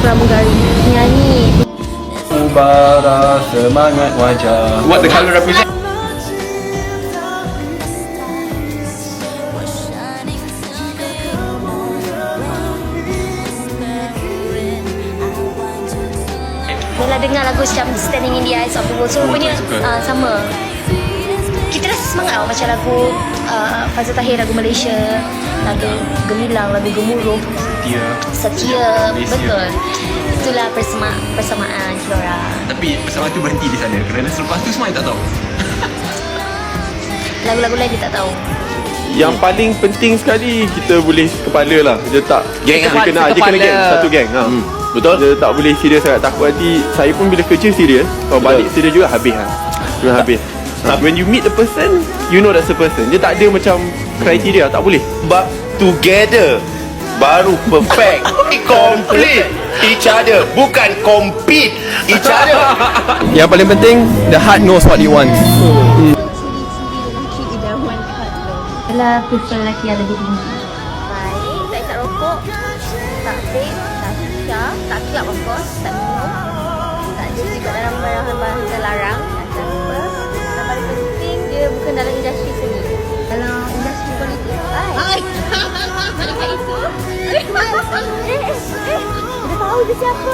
pramugari, penyanyi. Ubara semangat wajah. What the colour represent? Bella dengar lagu macam Standing in the Eyes of the World. So rupanya sama. Kita rasa semangat tau, macam lagu Fazil Tahir, lagu Malaysia, lagu Gemilang, lagu Gemuruh, Setia, betul. Itulah persamaan kita orang. Tapi persamaan tu berhenti di sana kerana selepas tu semua dia tak tahu. Lagu-lagu lain dia tak tahu. Yang paling penting sekali kita boleh kepala lah. Dia tak Geng dia kena geng, satu geng. Betul. Dia tak boleh serius sangat, takut nanti saya pun bila kerja serius, kalau balik serius juga habis lah. Memang habis. When you meet the person, you know that's the person. Dia tak ada macam kriteria, tak boleh. But together baru perfect. Complete each other, bukan compete each other. Yang paling penting, the heart knows what it wants. Bella prefer lelaki yang lebih tinggi. Baik, saya tak rokok, tak vape, tak shisha, tak club of course, tak minum, tak ada juga dalam barang-barang terlarang, tak apa. Dan paling penting, dia bukan dalam industri seni. Dalam industri politik, baik. Macam itu. Dia tahu dia siapa.